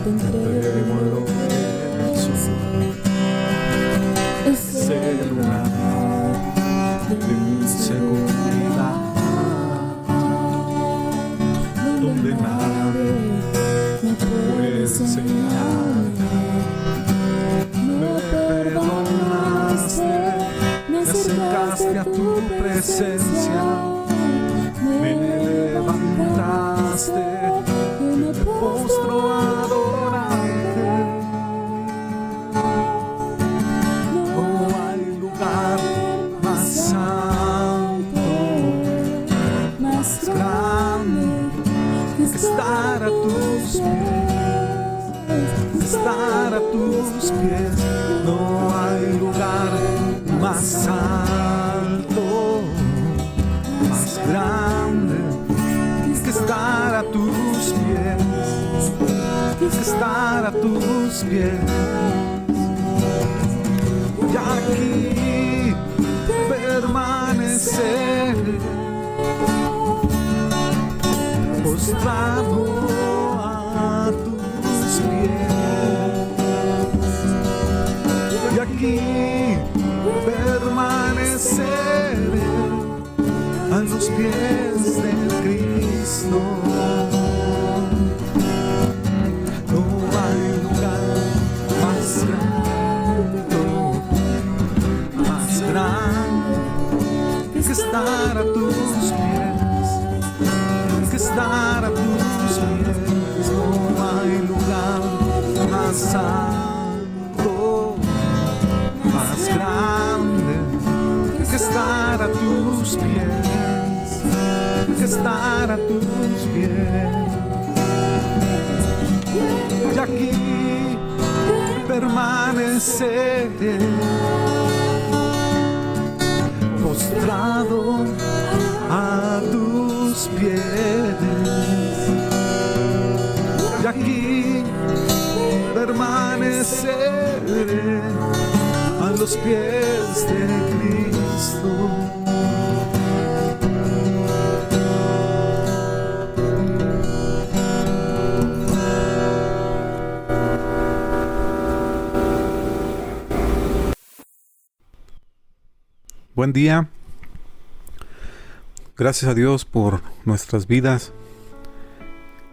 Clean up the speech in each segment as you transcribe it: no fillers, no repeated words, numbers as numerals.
entrego lo que soy. Es el lugar de mi seguridad, donde nadie me puede enseñar. Me perdonaste, me acercaste a tu presencia, me levantaste, me postro a adorarte. No hay lugar más santo, más grande que estar a tus pies, estar a tus pies. No hay lugar más alto, más grande que estar a tus pies, que estar a tus pies. Y aquí permanecer postrado a tus pies. Y aquí permaneceré a los pies de Cristo. No hay lugar más alto, más grande que estar a tus pies, que estar a tus pies. No hay lugar más alto, más grande que estar a tus pies, que estar a tus pies. Y aquí permaneceré postrado a tus pies. Y aquí permaneceré a los pies de Cristo. Buen día. Gracias a Dios por nuestras vidas,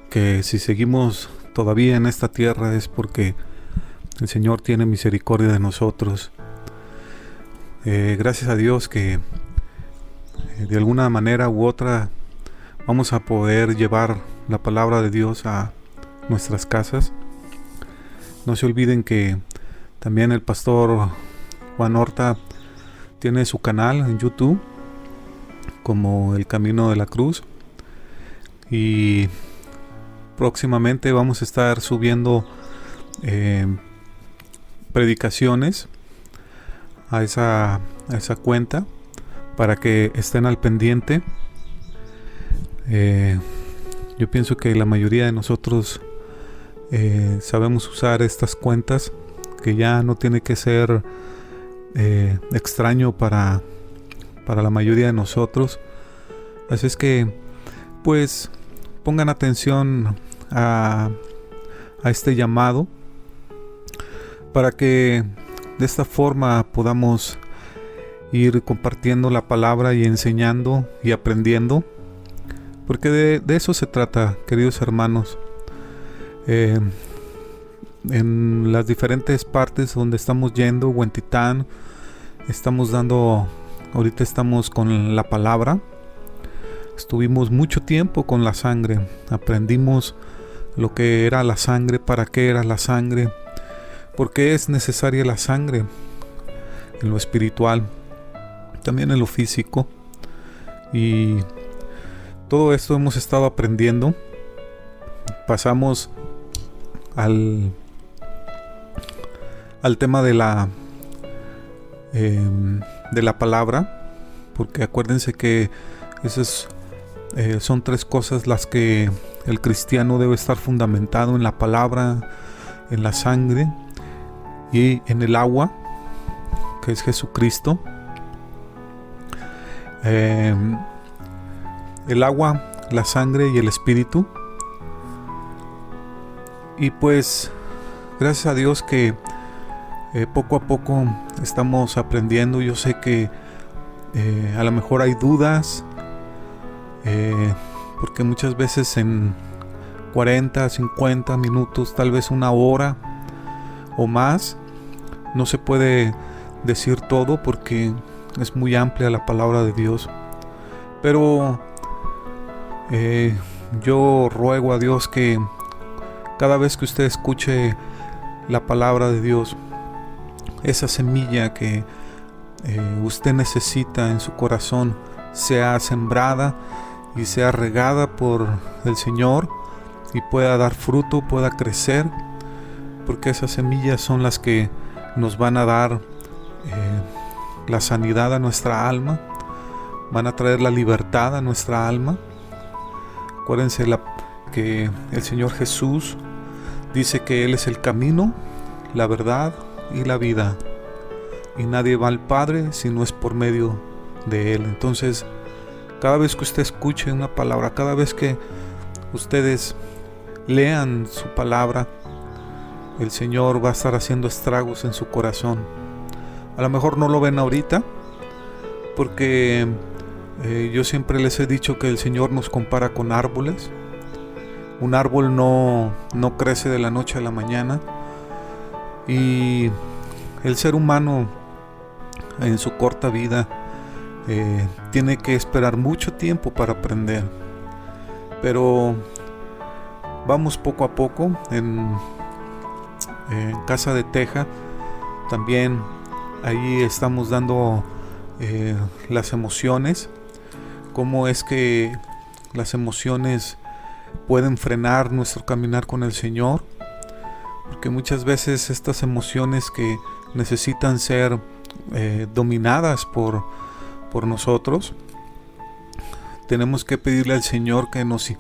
que si seguimos todavía en esta tierra es porque el Señor tiene misericordia de nosotros. Gracias a Dios que de alguna manera u otra vamos a poder llevar la palabra de Dios a nuestras casas. No se olviden que también el pastor Juan Horta tiene su canal en YouTube como El Camino de la Cruz, y próximamente vamos a estar subiendo predicaciones a esa cuenta para que estén al pendiente. Yo pienso que la mayoría de nosotros sabemos usar estas cuentas, que ya no tiene que ser extraño para la mayoría de nosotros. Así es que pues pongan atención a este llamado, para que de esta forma podamos ir compartiendo la palabra y enseñando y aprendiendo, porque de eso se trata, queridos hermanos. En las diferentes partes donde estamos yendo, Huentitán, ahorita estamos con la palabra. Estuvimos mucho tiempo con la sangre, aprendimos lo que era la sangre, para qué era la sangre, por qué es necesaria la sangre en lo espiritual, también en lo físico, y todo esto hemos estado aprendiendo. Pasamos al tema de la palabra, porque acuérdense que esas son tres cosas las que el cristiano debe estar fundamentado: en la palabra, en la sangre y en el agua, que es Jesucristo. El agua, la sangre y el espíritu Y pues gracias a Dios que poco a poco estamos aprendiendo. Yo sé que a lo mejor hay dudas, porque muchas veces en 40, 50 minutos, tal vez una hora o más, no se puede decir todo porque es muy amplia la palabra de Dios. Pero yo ruego a Dios que cada vez que usted escuche la palabra de Dios, esa semilla que usted necesita en su corazón sea sembrada y sea regada por el Señor y pueda dar fruto, pueda crecer, porque esas semillas son las que nos van a dar la sanidad a nuestra alma, van a traer la libertad a nuestra alma. Acuérdense que el Señor Jesús dice que Él es el camino, la verdad y la vida, y nadie va al Padre si no es por medio de Él. Entonces, cada vez que usted escuche una palabra, cada vez que ustedes lean su palabra, el Señor va a estar haciendo estragos en su corazón. A lo mejor no lo ven ahorita, porque yo siempre les he dicho que el Señor nos compara con árboles. Un árbol no crece de la noche a la mañana, y el ser humano en su corta vida tiene que esperar mucho tiempo para aprender. Pero vamos poco a poco. En Casa de Teja también ahí estamos dando las emociones, cómo es que las emociones pueden frenar nuestro caminar con el Señor, porque muchas veces estas emociones que necesitan ser dominadas por nosotros, tenemos que pedirle al Señor que nos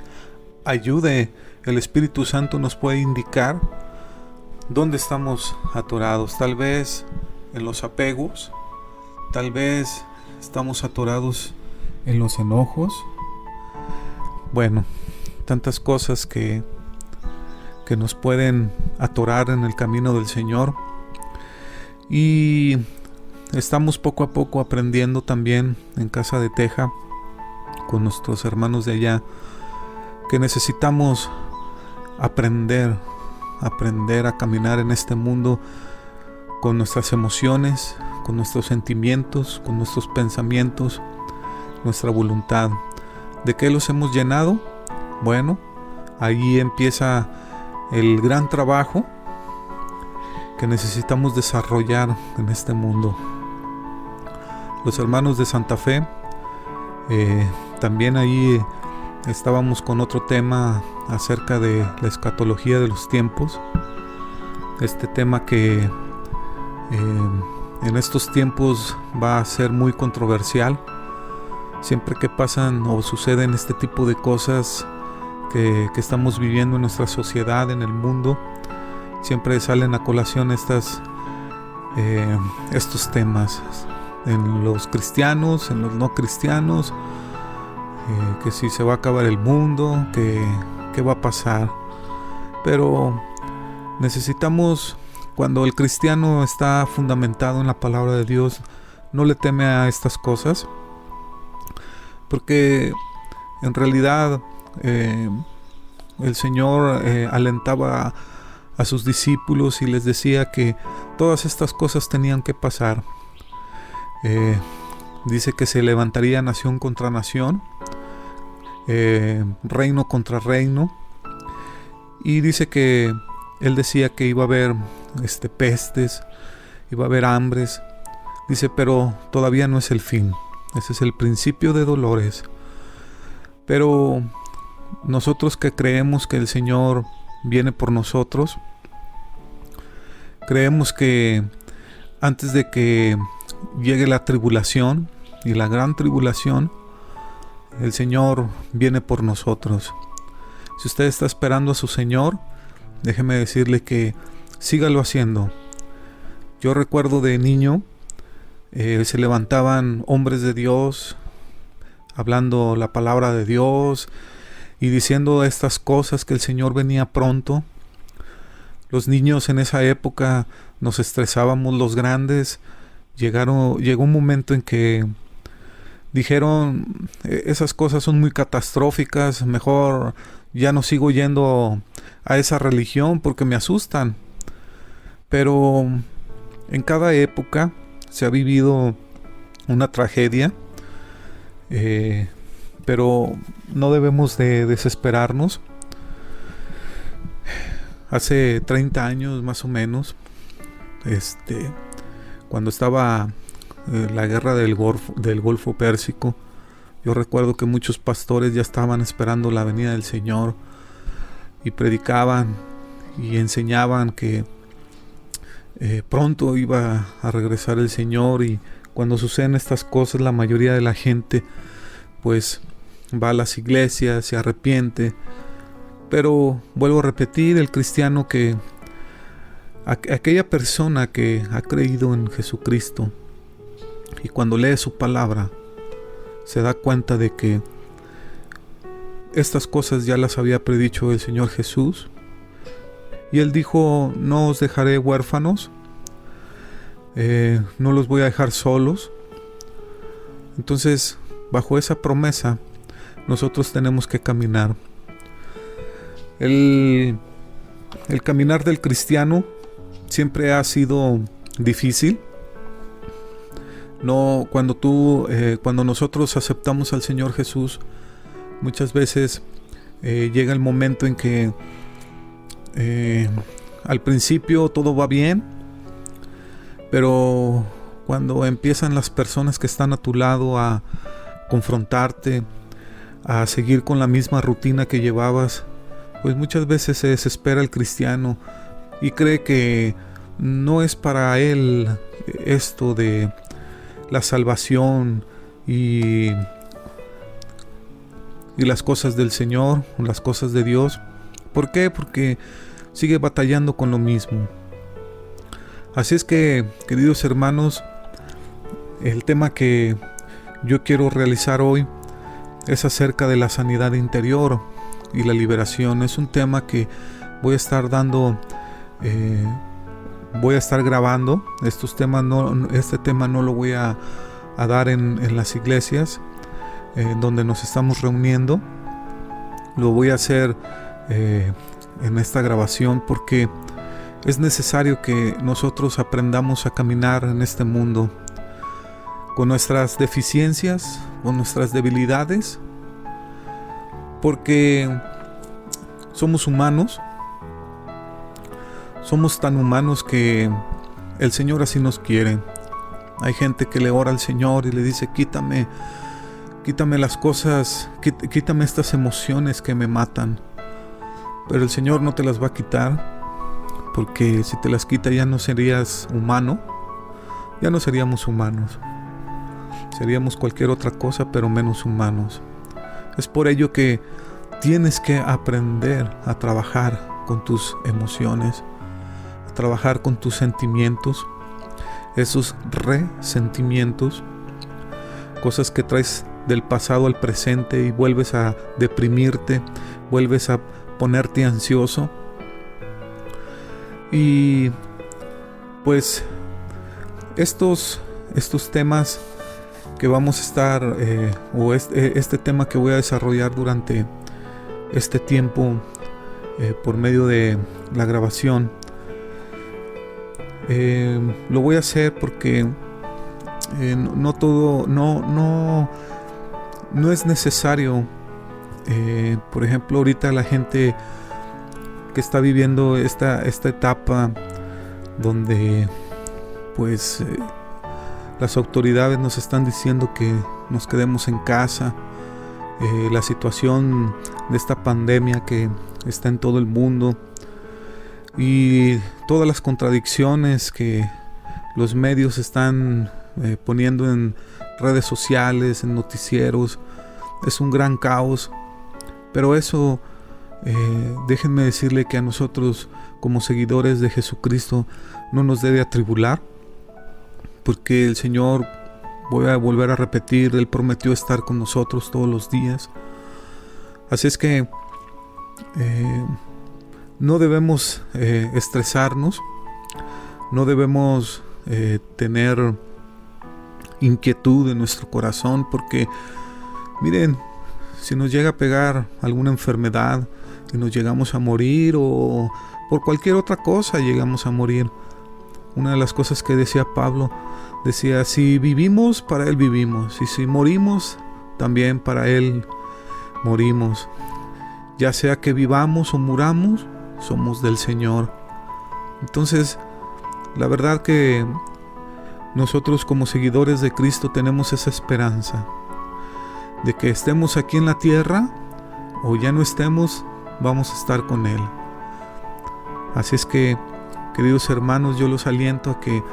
ayude. El Espíritu Santo nos puede indicar dónde estamos atorados. Tal vez en los apegos, tal vez estamos atorados en los enojos. Bueno, tantas cosas que nos pueden atorar en el camino del Señor. Y estamos poco a poco aprendiendo también en Casa de Teja con nuestros hermanos de allá, que necesitamos aprender a caminar en este mundo con nuestras emociones, con nuestros sentimientos, con nuestros pensamientos, nuestra voluntad. ¿De qué los hemos llenado? Bueno, ahí empieza el gran trabajo que necesitamos desarrollar en este mundo. Los hermanos de Santa Fe, también ahí estábamos con otro tema acerca de la escatología de los tiempos. Este tema que en estos tiempos va a ser muy controversial. Siempre que pasan o suceden este tipo de cosas que estamos viviendo en nuestra sociedad, en el mundo, siempre salen a colación estos temas en los cristianos, en los no cristianos, que si se va a acabar el mundo, que qué va a pasar. Pero necesitamos, cuando el cristiano está fundamentado en la palabra de Dios, no le teme a estas cosas, porque en realidad el Señor alentaba a sus discípulos y les decía que todas estas cosas tenían que pasar. Dice que se levantaría nación contra nación, reino contra reino, y dice que él decía que iba a haber pestes, iba a haber hambres. Dice, pero todavía no es el fin, ese es el principio de dolores. Pero nosotros que creemos que el Señor viene por nosotros, creemos que antes de que llegue la tribulación y la gran tribulación, el Señor viene por nosotros. Si usted está esperando a su Señor, déjeme decirle que sígalo haciendo. Yo recuerdo de niño, se levantaban hombres de Dios hablando la palabra de Dios y diciendo estas cosas, que el Señor venía pronto. Los niños en esa época nos estresábamos, los grandes. Llegó un momento en que dijeron, esas cosas son muy catastróficas, mejor ya no sigo yendo a esa religión porque me asustan. Pero en cada época se ha vivido una tragedia, pero no debemos de desesperarnos. Hace 30 años más o menos, cuando estaba la guerra del Golfo Pérsico, yo recuerdo que muchos pastores ya estaban esperando la venida del Señor y predicaban y enseñaban que pronto iba a regresar el Señor. Y cuando suceden estas cosas, la mayoría de la gente pues va a las iglesias, se arrepiente. Pero vuelvo a repetir, el cristiano aquella persona que ha creído en Jesucristo y cuando lee su palabra se da cuenta de que estas cosas ya las había predicho el Señor Jesús, y Él dijo: no os dejaré huérfanos, no los voy a dejar solos. Entonces, bajo esa promesa nosotros tenemos que caminar. El caminar del cristiano siempre ha sido difícil. No, cuando nosotros aceptamos al Señor Jesús, muchas veces llega el momento en que al principio todo va bien, pero cuando empiezan las personas que están a tu lado a confrontarte, a seguir con la misma rutina que llevabas, pues muchas veces se desespera el cristiano y cree que no es para él esto de la salvación y las cosas del Señor, las cosas de Dios. ¿Por qué? Porque sigue batallando con lo mismo. Así es que, queridos hermanos, el tema que yo quiero realizar hoy es acerca de la sanidad interior y la liberación. Es un tema que voy a estar grabando. Este tema no lo voy a dar en las iglesias donde nos estamos reuniendo. Lo voy a hacer en esta grabación porque es necesario que nosotros aprendamos a caminar en este mundo con nuestras deficiencias, con nuestras debilidades, porque somos humanos. Somos tan humanos que el Señor así nos quiere. Hay gente que le ora al Señor y le dice: quítame las cosas, quítame estas emociones que me matan. Pero el Señor no te las va a quitar, porque si te las quita ya no serías humano, ya no seríamos humanos. Seríamos cualquier otra cosa, pero menos humanos. Es por ello que tienes que aprender a trabajar con tus emociones, a trabajar con tus sentimientos, esos resentimientos, cosas que traes del pasado al presente y vuelves a deprimirte, vuelves a ponerte ansioso. Y pues estos temas que vamos a estar este tema que voy a desarrollar durante este tiempo por medio de la grabación, lo voy a hacer porque no es necesario. Por ejemplo, ahorita la gente que está viviendo esta etapa donde pues las autoridades nos están diciendo que nos quedemos en casa, la situación de esta pandemia que está en todo el mundo y todas las contradicciones que los medios están poniendo en redes sociales, en noticieros. Es un gran caos, pero eso déjenme decirle que a nosotros como seguidores de Jesucristo no nos debe atribular, porque el Señor, voy a volver a repetir, Él prometió estar con nosotros todos los días. Así es que no debemos estresarnos, no debemos tener inquietud en nuestro corazón, porque miren, si nos llega a pegar alguna enfermedad y nos llegamos a morir, o por cualquier otra cosa llegamos a morir, una de las cosas que decía Pablo, decía: si vivimos, para Él vivimos, y si morimos, también para Él morimos. Ya sea que vivamos o muramos, somos del Señor. Entonces, la verdad que nosotros como seguidores de Cristo tenemos esa esperanza de que estemos aquí en la tierra o ya no estemos, vamos a estar con Él. Así es que, queridos hermanos, yo los aliento a que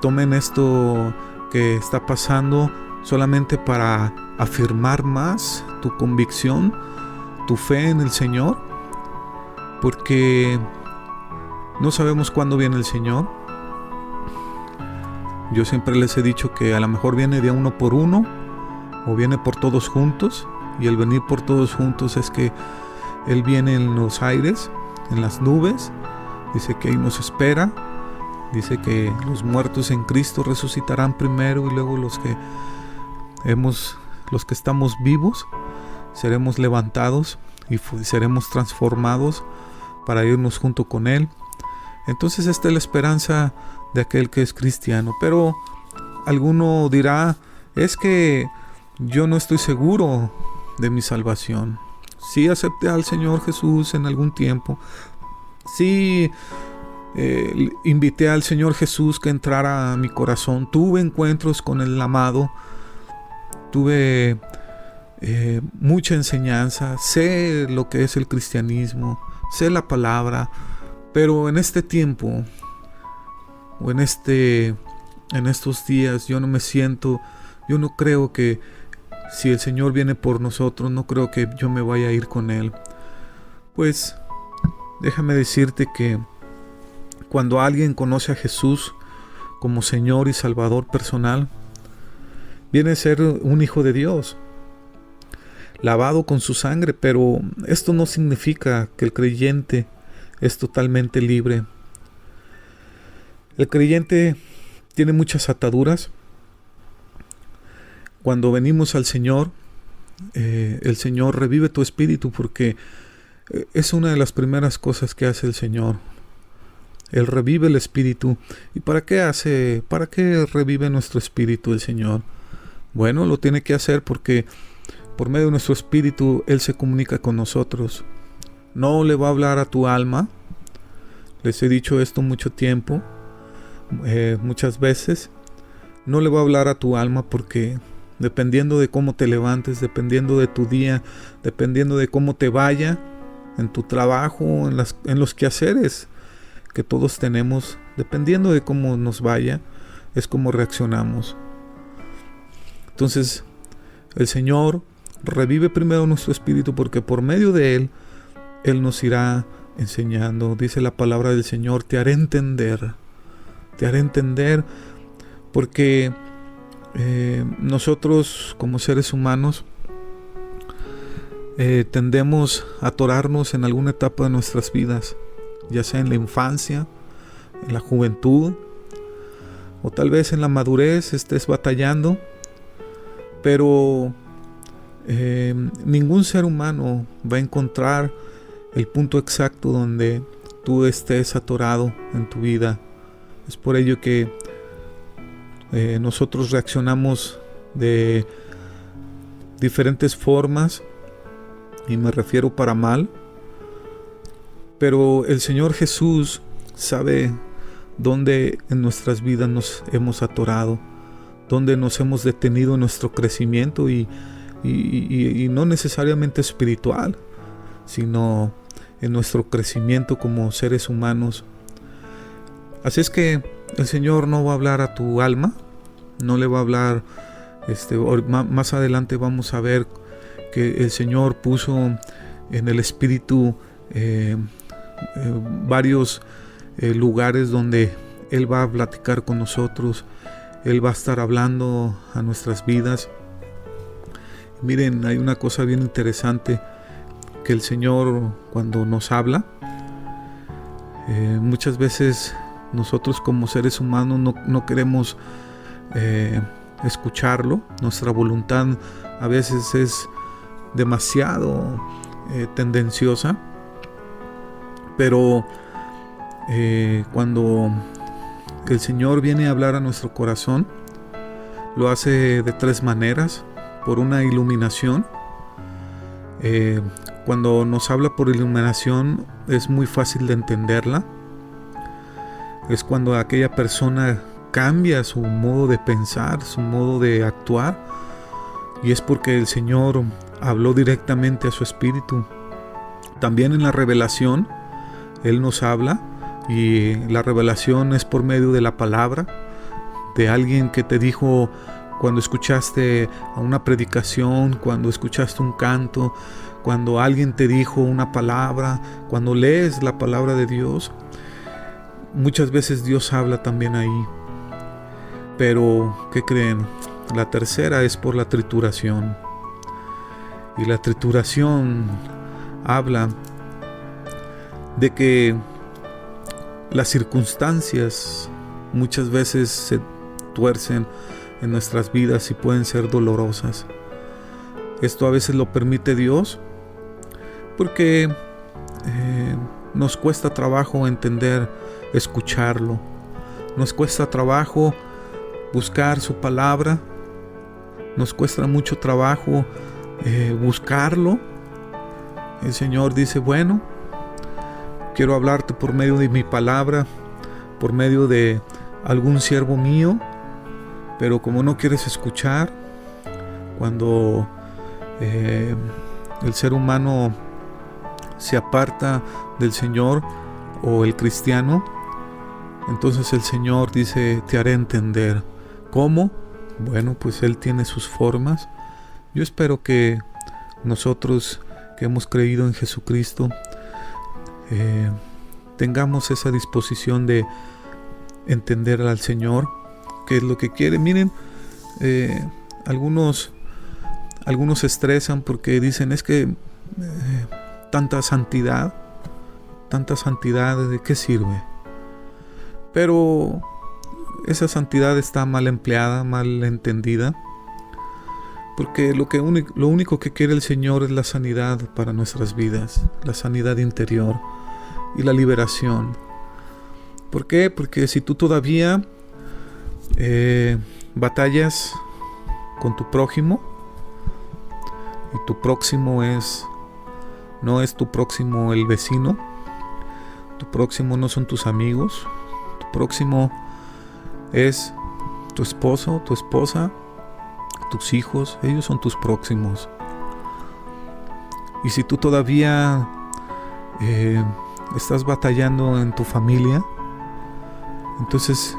tomen esto que está pasando solamente para afirmar más tu convicción, tu fe en el Señor, porque no sabemos cuándo viene el Señor. Yo siempre les he dicho que a lo mejor viene de uno por uno o viene por todos juntos, y el venir por todos juntos es que Él viene en los aires, en las nubes, dice que ahí nos espera, dice que los muertos en Cristo resucitarán primero, y luego los que estamos vivos seremos levantados y seremos transformados para irnos junto con Él. Entonces esta es la esperanza de aquel que es cristiano. Pero alguno dirá: es que yo no estoy seguro de mi salvación. Sí acepté al Señor Jesús en algún tiempo, sí invité al Señor Jesús que entrara a mi corazón, tuve encuentros con el amado, tuve mucha enseñanza, sé lo que es el cristianismo, sé la palabra, pero en este tiempo o en estos días yo no creo que, si el Señor viene por nosotros, no creo que yo me vaya a ir con Él. Pues déjame decirte que cuando alguien conoce a Jesús como Señor y Salvador personal, viene a ser un hijo de Dios, lavado con su sangre. Pero esto no significa que el creyente es totalmente libre. El creyente tiene muchas ataduras. Cuando venimos al Señor, el Señor revive tu espíritu, porque es una de las primeras cosas que hace el Señor. Él revive el espíritu. ¿Y para qué revive nuestro espíritu el Señor? Bueno, lo tiene que hacer porque por medio de nuestro espíritu Él se comunica con nosotros. No le va a hablar a tu alma. Les he dicho esto mucho tiempo, muchas veces. No le va a hablar a tu alma, porque dependiendo de cómo te levantes, dependiendo de tu día, dependiendo de cómo te vaya en tu trabajo, en los quehaceres que todos tenemos, dependiendo de cómo nos vaya, es como reaccionamos. Entonces, el Señor revive primero nuestro espíritu, porque por medio de Él nos irá enseñando. Dice la palabra del Señor: te haré entender, porque nosotros como seres humanos tendemos a atorarnos en alguna etapa de nuestras vidas, ya sea en la infancia, en la juventud, o tal vez en la madurez estés batallando. Pero ningún ser humano va a encontrar el punto exacto donde tú estés atorado en tu vida. Es por ello que nosotros reaccionamos de diferentes formas, y me refiero para mal. Pero el Señor Jesús sabe dónde en nuestras vidas nos hemos atorado, dónde nos hemos detenido en nuestro crecimiento, y no necesariamente espiritual, sino en nuestro crecimiento como seres humanos. Así es que el Señor no va a hablar a tu alma, no le va a hablar. Más adelante vamos a ver que el Señor puso en el Espíritu varios lugares donde Él va a platicar con nosotros. Él va a estar hablando a nuestras vidas. Miren, hay una cosa bien interesante. que el Señor, cuando nos habla, muchas veces nosotros como seres humanos no queremos escucharlo. Nuestra voluntad a veces es demasiado tendenciosa, pero cuando el Señor viene a hablar a nuestro corazón, lo hace de 3 maneras. Por una iluminación. Cuando nos habla por iluminación es muy fácil de entenderla. Es cuando aquella persona cambia su modo de pensar, su modo de actuar, y es porque el Señor habló directamente a su espíritu. También en la revelación Él nos habla, y la revelación es por medio de la palabra, de alguien que te dijo cuando escuchaste a una predicación, cuando escuchaste un canto, cuando alguien te dijo una palabra, cuando lees la palabra de Dios. Muchas veces Dios habla también ahí. Pero, ¿qué creen? La tercera es por la trituración. Y la trituración habla de que las circunstancias muchas veces se tuercen en nuestras vidas y pueden ser dolorosas. Esto a veces lo permite Dios porque nos cuesta trabajo entender, escucharlo. Nos cuesta trabajo buscar su palabra. Nos cuesta mucho trabajo buscarlo. El Señor dice, bueno, quiero hablarte por medio de mi palabra, por medio de algún siervo mío, pero como no quieres escuchar, cuando el ser humano se aparta del Señor o el cristiano, entonces el Señor dice, te haré entender. ¿Cómo? Bueno, pues Él tiene sus formas. Yo espero que nosotros que hemos creído en Jesucristo tengamos esa disposición de entender al Señor, qué es lo que quiere. Miren, algunos se estresan porque dicen, es que tanta santidad, ¿de qué sirve? Pero esa santidad está mal empleada, mal entendida, porque lo único que quiere el Señor es la sanidad para nuestras vidas, la sanidad interior y la liberación. ¿Por qué? Porque si tú todavía batallas con tu prójimo, y tu próximo no es tu próximo el vecino, tu próximo no son tus amigos, tu próximo es tu esposo, tu esposa, tus hijos, ellos son tus próximos. Y si tú todavía estás batallando en tu familia, entonces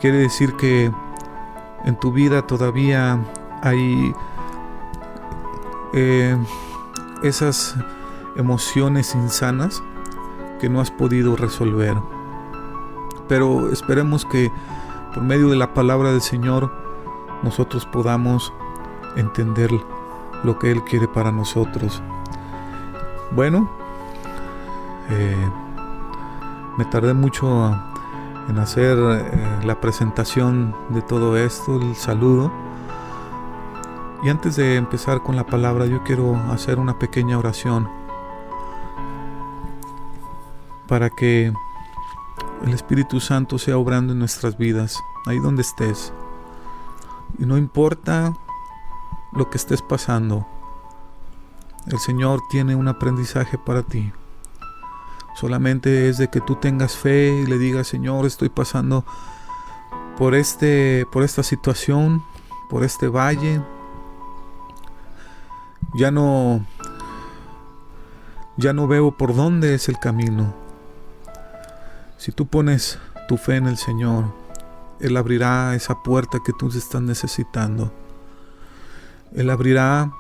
quiere decir que en tu vida todavía hay esas emociones insanas que no has podido resolver. Pero esperemos que por medio de la palabra del Señor nosotros podamos entender lo que Él quiere para nosotros. Bueno, me tardé mucho en hacer la presentación de todo esto, el saludo. Y antes de empezar con la palabra, yo quiero hacer una pequeña oración para que el Espíritu Santo sea obrando en nuestras vidas, ahí donde estés. Y no importa lo que estés pasando, el Señor tiene un aprendizaje para ti. Solamente es de que tú tengas fe y le digas, Señor, estoy pasando por esta situación, por este valle. Ya no veo por dónde es el camino. Si tú pones tu fe en el Señor, Él abrirá esa puerta que tú estás necesitando. Él abrirá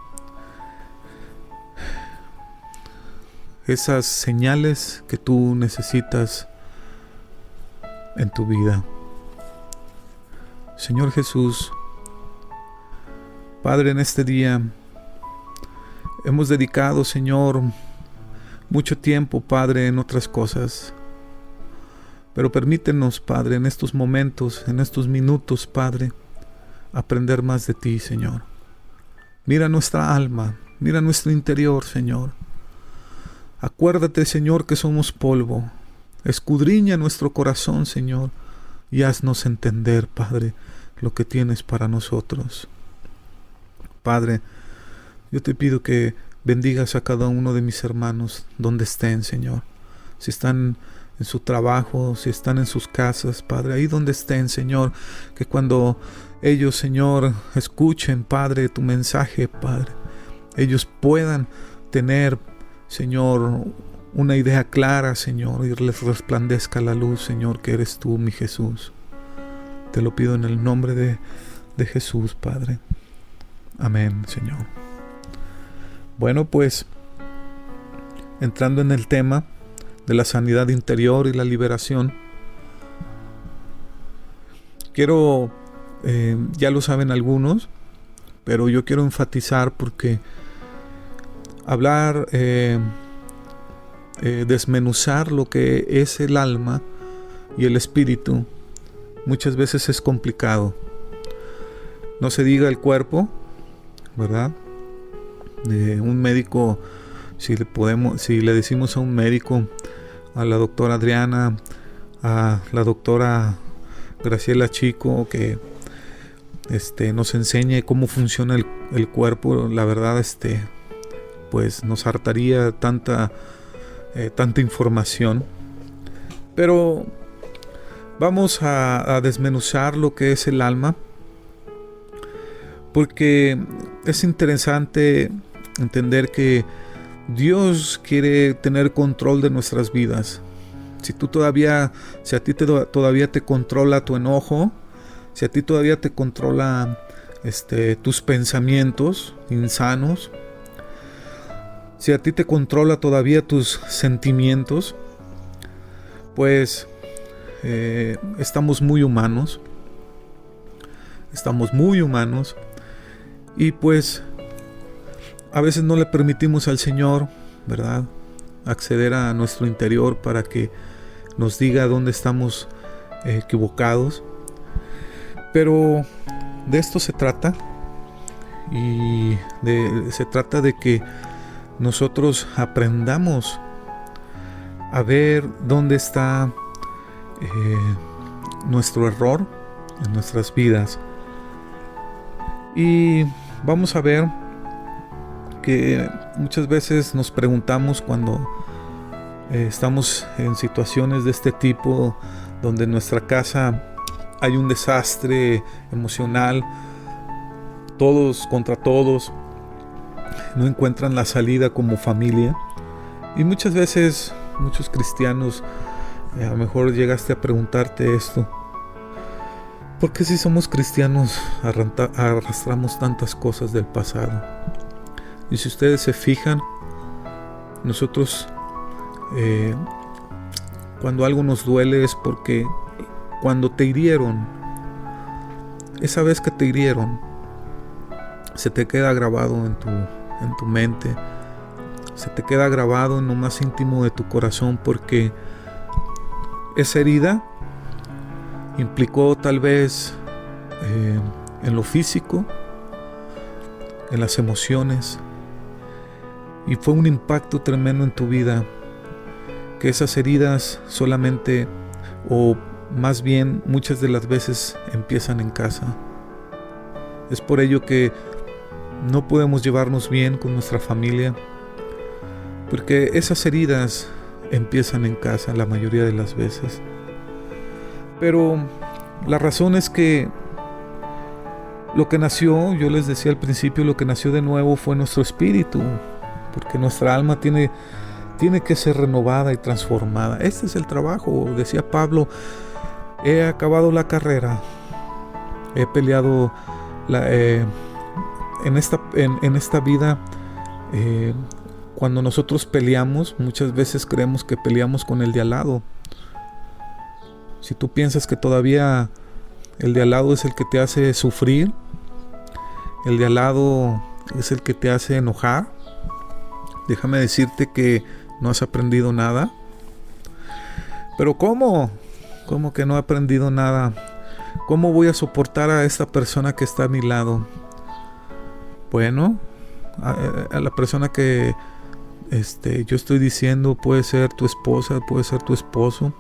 esas señales que tú necesitas en tu vida. Señor Jesús, Padre, en este día hemos dedicado, Señor, mucho tiempo, Padre, en otras cosas. Pero permítenos, Padre, en estos momentos, en estos minutos, Padre, aprender más de ti, Señor. Mira nuestra alma, mira nuestro interior, Señor. Acuérdate, Señor, que somos polvo. Escudriña nuestro corazón, Señor, y haznos entender, Padre, lo que tienes para nosotros. Padre, yo te pido que bendigas a cada uno de mis hermanos donde estén, Señor. Si están en su trabajo, si están en sus casas, Padre, ahí donde estén, Señor, que cuando ellos, Señor, escuchen, Padre, tu mensaje, Padre, ellos puedan tener, Señor, una idea clara, Señor, y les resplandezca la luz, Señor, que eres tú, mi Jesús. Te lo pido en el nombre de Jesús, Padre. Amén, Señor. Bueno, pues, entrando en el tema de la sanidad interior y la liberación, quiero, ya lo saben algunos, pero yo quiero enfatizar porque hablar, desmenuzar lo que es el alma y el espíritu muchas veces es complicado. No se diga el cuerpo, ¿verdad? Un médico, si le decimos a un médico, a la doctora Adriana, a la doctora Graciela Chico, que nos enseñe cómo funciona el cuerpo, la verdad, pues nos hartaría tanta información. Pero vamos a desmenuzar lo que es el alma, porque es interesante entender que Dios quiere tener control de nuestras vidas. Si a ti todavía te controla tu enojo, si a ti todavía te controla tus pensamientos insanos, si a ti te controla todavía tus sentimientos, pues estamos muy humanos. Y pues a veces no le permitimos al Señor, ¿verdad?, acceder a nuestro interior para que nos diga dónde estamos equivocados. Pero de esto se trata, y se trata de que nosotros aprendamos a ver dónde está nuestro error en nuestras vidas. Y vamos a ver que muchas veces nos preguntamos cuando estamos en situaciones de este tipo, donde en nuestra casa hay un desastre emocional, todos contra todos, no encuentran la salida como familia. Y muchas veces, muchos cristianos, a lo mejor llegaste a preguntarte esto: ¿por qué si somos cristianos arrastramos tantas cosas del pasado? Y si ustedes se fijan, nosotros cuando algo nos duele es porque cuando te hirieron, esa vez que te hirieron, se te queda grabado en tu mente, se te queda grabado en lo más íntimo de tu corazón, porque esa herida implicó tal vez en lo físico, en las emociones, y fue un impacto tremendo en tu vida, que esas heridas solamente, o más bien muchas de las veces, empiezan en casa. Es por ello que no podemos llevarnos bien con nuestra familia, porque esas heridas empiezan en casa la mayoría de las veces. Pero la razón es que lo que nació, yo les decía al principio, lo que nació de nuevo fue nuestro espíritu, porque nuestra alma tiene que ser renovada y transformada. Este es el trabajo. Decía Pablo: he acabado la carrera, he peleado en esta vida. Cuando nosotros peleamos, muchas veces creemos que peleamos con el de al lado. Si tú piensas que todavía el de al lado es el que te hace sufrir, el de al lado es el que te hace enojar, déjame decirte que no has aprendido nada. ¿Pero cómo? ¿Cómo que no he aprendido nada? ¿Cómo voy a soportar a esta persona que está a mi lado? Bueno, a la persona que yo estoy diciendo puede ser tu esposa, puede ser tu esposo,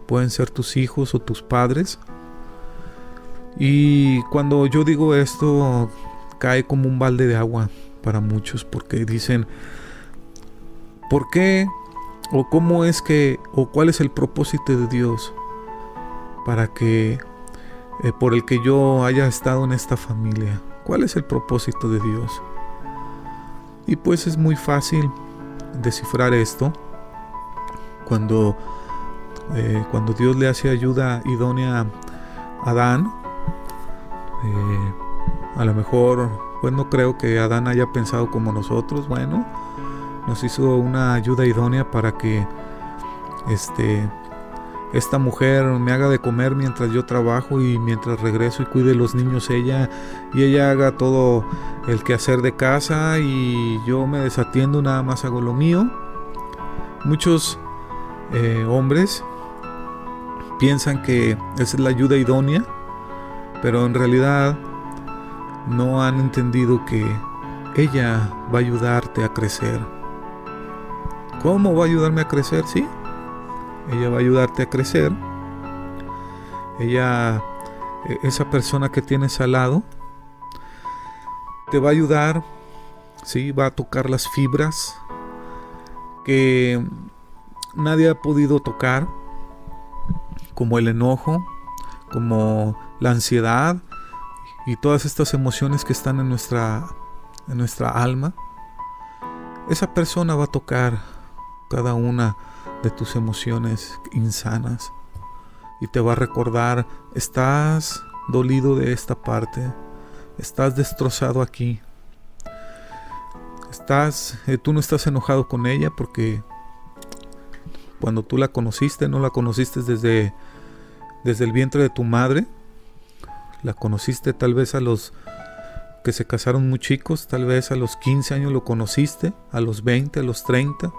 pueden ser tus hijos o tus padres. Y cuando yo digo esto, cae como un balde de agua para muchos, porque dicen, ¿por qué? ¿O cómo es que, o cuál es el propósito de Dios para que, por el que yo haya estado en esta familia? ¿Cuál es el propósito de Dios? Y pues es muy fácil descifrar esto cuando Dios le hace ayuda idónea a Adán. A lo mejor, pues no creo que Adán haya pensado como nosotros. Bueno, nos hizo una ayuda idónea para que esta mujer me haga de comer mientras yo trabajo y mientras regreso y cuide los niños ella, y ella haga todo el quehacer de casa y yo me desatiendo, nada más hago lo mío. Muchos hombres piensan que esa es la ayuda idónea, pero en realidad no han entendido que ella va a ayudarte a crecer. ¿Cómo va a ayudarme a crecer? Sí, ella va a ayudarte a crecer. Ella, esa persona que tienes al lado, te va a ayudar, sí, va a tocar las fibras que nadie ha podido tocar, como el enojo, como la ansiedad y todas estas emociones que están en nuestra alma. Esa persona va a tocar cada una de tus emociones insanas y te va a recordar, estás dolido de esta parte, estás destrozado aquí, tú no estás enojado con ella porque cuando tú la conociste, no la conociste desde el vientre de tu madre, la conociste tal vez a los que se casaron muy chicos, tal vez a los 15 años lo conociste, a los 20, a los 30,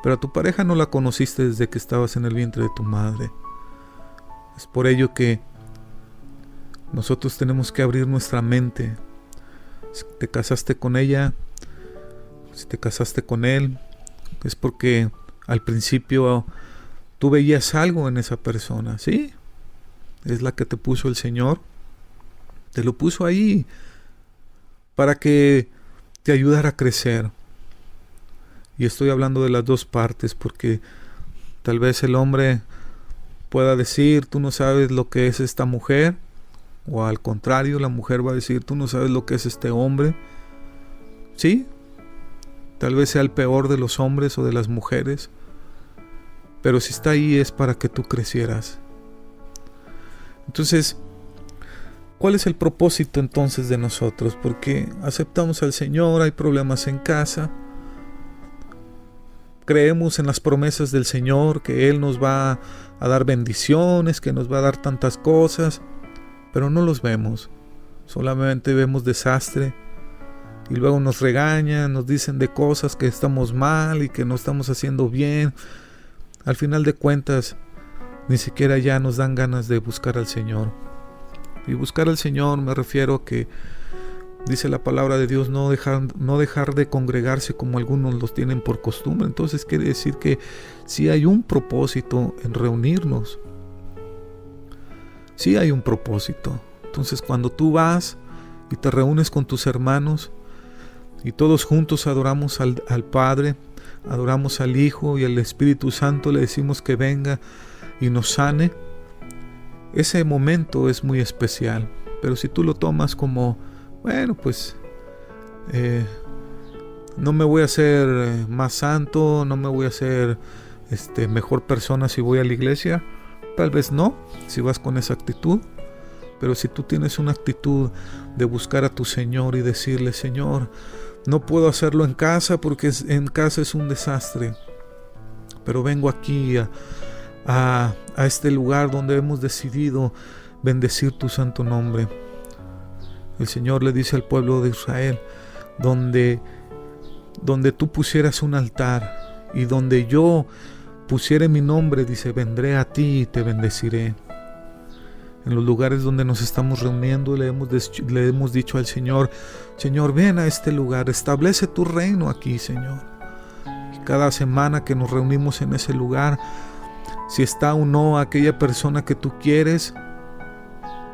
pero a tu pareja no la conociste desde que estabas en el vientre de tu madre. Es por ello que nosotros tenemos que abrir nuestra mente. Si te casaste con ella, si te casaste con él, es porque al principio tú veías algo en esa persona, ¿sí? Es la que te puso el Señor. Te lo puso ahí para que te ayudara a crecer. Y estoy hablando de las dos partes, porque tal vez el hombre pueda decir, tú no sabes lo que es esta mujer, o al contrario, la mujer va a decir, tú no sabes lo que es este hombre. Sí, tal vez sea el peor de los hombres o de las mujeres, pero si está ahí es para que tú crecieras. Entonces, ¿cuál es el propósito entonces de nosotros? Porque aceptamos al Señor, hay problemas en casa, creemos en las promesas del Señor, que Él nos va a dar bendiciones, que nos va a dar tantas cosas, pero no los vemos, solamente vemos desastre y luego nos regañan, nos dicen de cosas que estamos mal y que no estamos haciendo bien. Al final de cuentas, ni siquiera ya nos dan ganas de buscar al Señor. Y buscar al Señor me refiero a que dice la palabra de Dios, no dejar de congregarse como algunos los tienen por costumbre. Entonces quiere decir que sí hay un propósito en reunirnos. Sí hay un propósito. Entonces cuando tú vas y te reúnes con tus hermanos y todos juntos adoramos al Padre, adoramos al Hijo y al Espíritu Santo, le decimos que venga y nos sane, ese momento es muy especial. Pero si tú lo tomas como, bueno, pues no me voy a hacer más santo, no me voy a hacer mejor persona si voy a la iglesia, tal vez no, si vas con esa actitud. Pero si tú tienes una actitud de buscar a tu Señor y decirle, Señor, no puedo hacerlo en casa porque en casa es un desastre, pero vengo aquí a este lugar donde hemos decidido bendecir tu santo nombre. El Señor le dice al pueblo de Israel, donde donde tú pusieras un altar y donde yo pusiere mi nombre, dice, vendré a ti y te bendeciré. En los lugares donde nos estamos reuniendo le hemos dicho al Señor, Señor, ven a este lugar, establece tu reino aquí, Señor. Y cada semana que nos reunimos en ese lugar, si está o no aquella persona que tú quieres,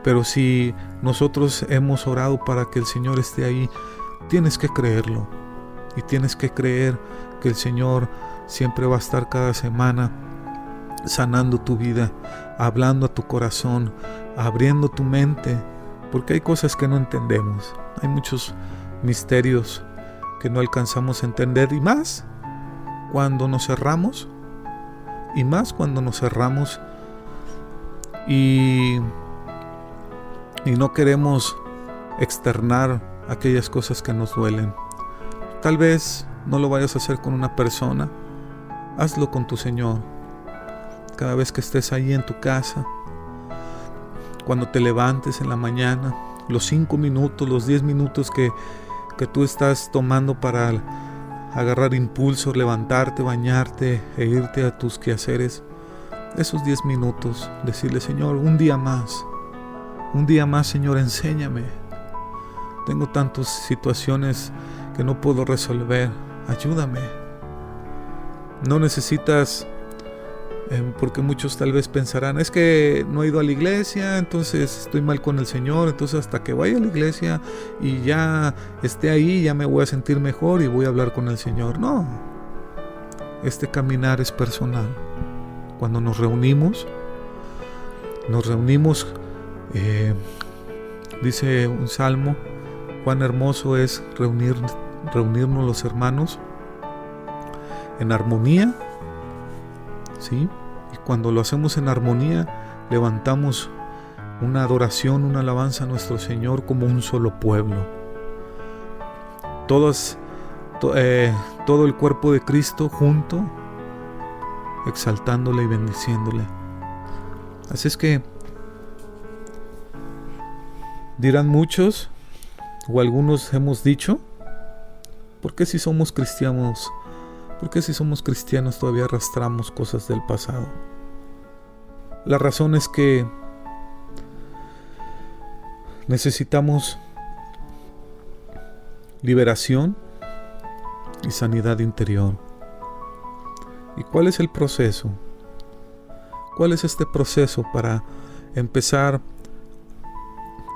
pero si nosotros hemos orado para que el Señor esté ahí, tienes que creerlo. Y tienes que creer que el Señor siempre va a estar cada semana sanando tu vida, hablando a tu corazón, abriendo tu mente, porque hay cosas que no entendemos, hay muchos misterios que no alcanzamos a entender, y más cuando nos cerramos, y no queremos externar aquellas cosas que nos duelen. Tal vez no lo vayas a hacer con una persona, hazlo con tu Señor. Cada vez que estés ahí en tu casa, cuando te levantes en la mañana, los 5 minutos, los 10 minutos que tú estás tomando para agarrar impulso, levantarte, bañarte e irte a tus quehaceres, esos 10 minutos, decirle, Señor, un día más, Señor, enséñame. Tengo tantas situaciones que no puedo resolver, ayúdame. No necesitas, porque muchos tal vez pensarán, es que no he ido a la iglesia, entonces estoy mal con el Señor, entonces hasta que vaya a la iglesia y ya esté ahí, ya me voy a sentir mejor y voy a hablar con el Señor. No, este caminar es personal. Cuando nos reunimos, dice un salmo, cuán hermoso es reunirnos los hermanos en armonía, ¿sí? Y cuando lo hacemos en armonía, levantamos una adoración, una alabanza a nuestro Señor como un solo pueblo. Todo el cuerpo de Cristo junto, exaltándole y bendiciéndole. Así es que dirán muchos, o algunos hemos dicho, ¿por qué si somos cristianos todavía arrastramos cosas del pasado? La razón es que necesitamos liberación y sanidad interior. ¿Y cuál es el proceso? ¿Cuál es este proceso para empezar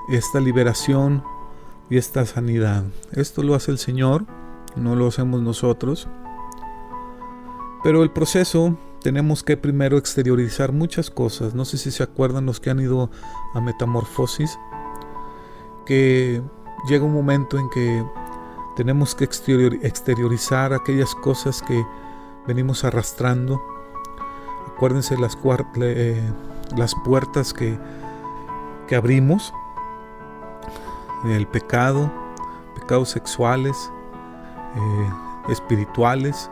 esta liberación y esta sanidad? Esto lo hace el Señor, no lo hacemos nosotros. Pero el proceso, tenemos que primero exteriorizar muchas cosas. No sé si se acuerdan los que han ido a Metamorfosis, que llega un momento en que tenemos que exteriorizar aquellas cosas que venimos arrastrando. Acuérdense las puertas que abrimos, el pecado, pecados sexuales, espirituales,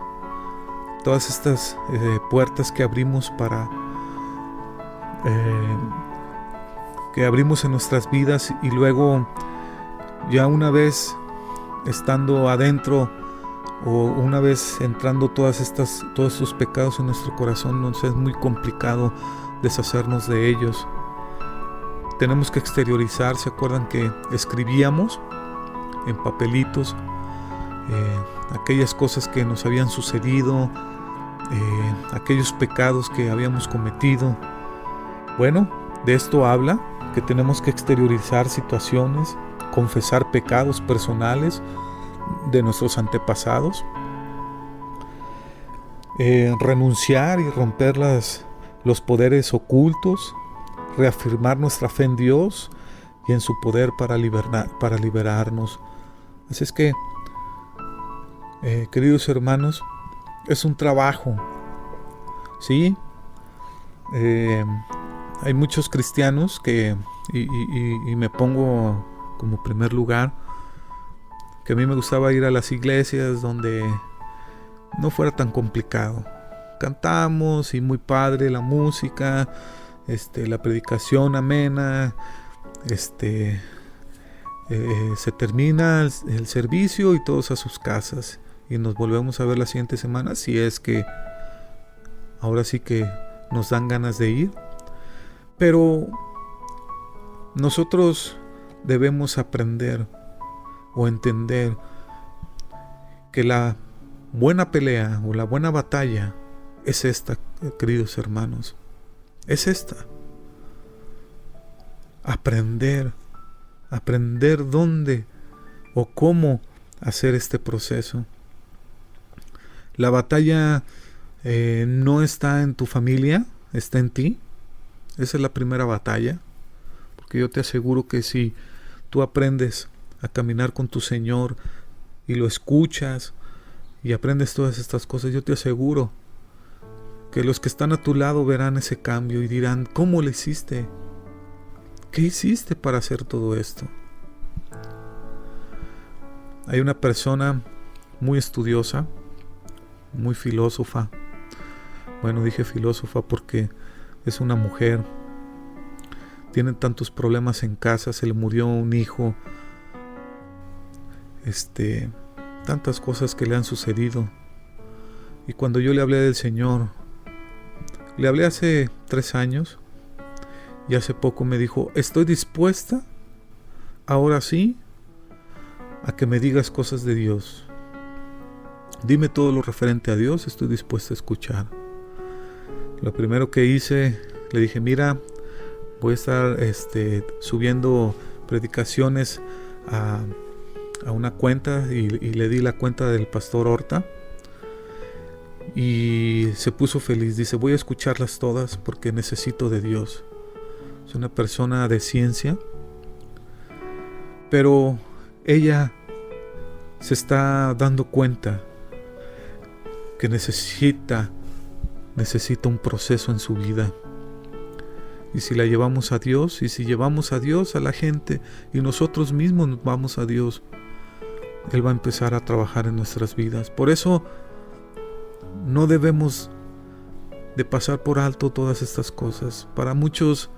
todas estas puertas que abrimos que abrimos en nuestras vidas, y luego ya una vez estando adentro, o una vez entrando todos estos pecados en nuestro corazón, nos es muy complicado deshacernos de ellos. Tenemos que exteriorizar. ¿Se acuerdan que escribíamos en papelitos aquellas cosas que nos habían sucedido, aquellos pecados que habíamos cometido? Bueno, de esto habla, que tenemos que exteriorizar situaciones, confesar pecados personales de nuestros antepasados, renunciar y romper los poderes ocultos, reafirmar nuestra fe en Dios y en su poder para liberarnos. Así es que, queridos hermanos, es un trabajo, ¿sí? Hay muchos cristianos que, y me pongo como primer lugar, que a mí me gustaba ir a las iglesias donde no fuera tan complicado. Cantamos y muy padre la música, la predicación amena, se termina el servicio y todos a sus casas. y nos volvemos a ver la siguiente semana, si es que ahora sí que nos dan ganas de ir. Pero nosotros debemos aprender o entender que la buena pelea o la buena batalla es esta, queridos hermanos. Es esta. Aprender dónde o cómo hacer este proceso. La batalla no está en tu familia, está en ti. Esa es la primera batalla. Porque yo te aseguro que si tú aprendes a caminar con tu Señor y lo escuchas y aprendes todas estas cosas, yo te aseguro que los que están a tu lado verán ese cambio y dirán, ¿cómo le hiciste? ¿Qué hiciste para hacer todo esto? Hay una persona muy estudiosa, muy filósofa. Bueno, dije filósofa porque es una mujer. Tiene tantos problemas en casa, se le murió un hijo. Tantas cosas que le han sucedido. Y cuando yo le hablé del Señor, le hablé hace 3 años, y hace poco me dijo, estoy dispuesta, ahora sí, a que me digas cosas de Dios. Dime todo lo referente a Dios, estoy dispuesta a escuchar. Lo primero que hice, le dije, mira, voy a estar subiendo predicaciones a una cuenta y le di la cuenta del pastor Horta y se puso feliz. Dice, voy a escucharlas todas porque necesito de Dios. Es una persona de ciencia, pero ella se está dando cuenta que necesita un proceso en su vida. Y si la llevamos a Dios, y si llevamos a Dios a la gente, y nosotros mismos nos vamos a Dios, Él va a empezar a trabajar en nuestras vidas. Por eso no debemos de pasar por alto todas estas cosas. Para muchos,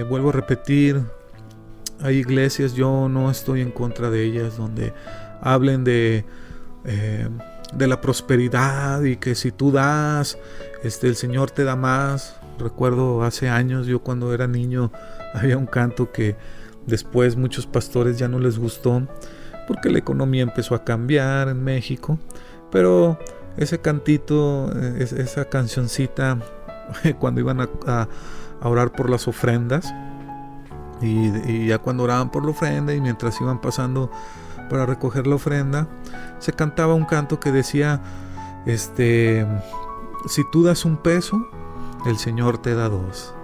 vuelvo a repetir, hay iglesias, yo no estoy en contra de ellas, donde hablen de la prosperidad y que si tú das, el Señor te da más. Recuerdo hace años, yo cuando era niño, había un canto que después muchos pastores ya no les gustó porque la economía empezó a cambiar en México, pero ese cantito, esa cancioncita, cuando iban a orar por las ofrendas, y ya cuando oraban por la ofrenda y mientras iban pasando para recoger la ofrenda, se cantaba un canto que decía, si tú das un peso, el Señor te da 2.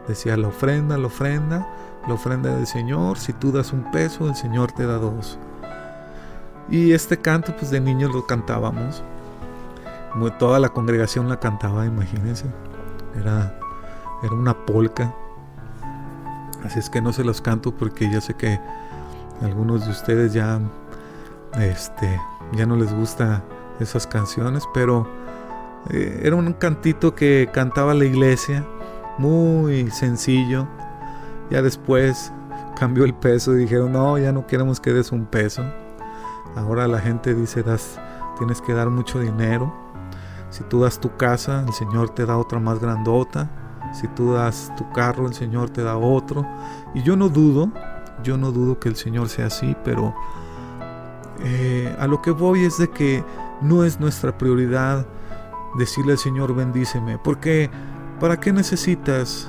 Decía la ofrenda del Señor, si tú das un peso, el Señor te da 2. Y este canto, pues de niños lo cantábamos. Toda la congregación la cantaba, imagínense. Era una polca. Así es que no se los canto porque ya sé que algunos de ustedes ya no les gusta esas canciones, pero era un cantito que cantaba la iglesia, muy sencillo. Ya después cambió el peso y dijeron, no, ya no queremos que des un peso. Ahora la gente dice, tienes que dar mucho dinero. Si tú das tu casa, el Señor te da otra más grandota. Si tú das tu carro, el Señor te da otro. Y yo no dudo que el Señor sea así, pero a lo que voy es de que no es nuestra prioridad decirle al Señor, bendíceme, porque ¿para qué necesitas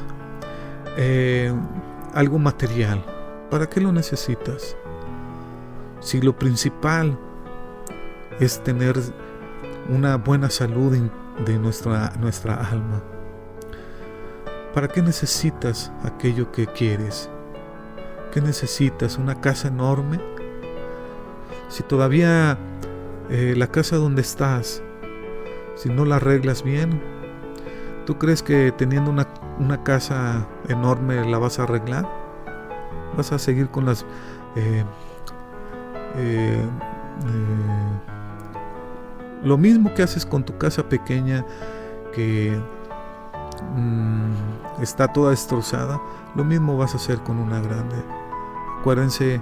algo material? ¿Para qué lo necesitas? Si lo principal es tener una buena salud de nuestra alma. ¿Para qué necesitas aquello que quieres? ¿Qué necesitas? ¿Una casa enorme? Si todavía la casa donde estás, si no la arreglas bien, ¿tú crees que teniendo una casa enorme la vas a arreglar? ¿Vas a seguir con las lo mismo que haces con tu casa pequeña que está toda destrozada? Lo mismo vas a hacer con una grande. Acuérdense,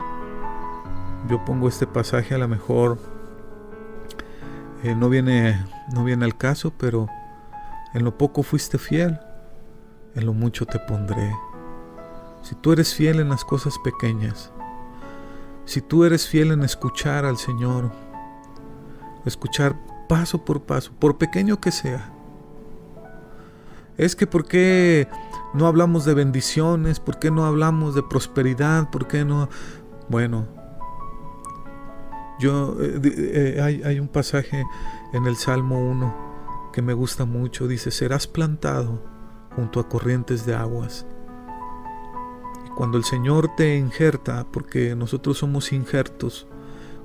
yo pongo este pasaje, a lo mejor no viene al caso, pero en lo poco fuiste fiel, en lo mucho te pondré. Si tú eres fiel en las cosas pequeñas, si tú eres fiel en escuchar al Señor, escuchar paso por paso, por pequeño que sea. Es que ¿por qué no hablamos de bendiciones? ¿Por qué no hablamos de prosperidad? ¿Por qué no? Bueno, hay un pasaje en el Salmo 1 que me gusta mucho. Dice: serás plantado junto a corrientes de aguas. Y cuando el Señor te injerta, porque nosotros somos injertos,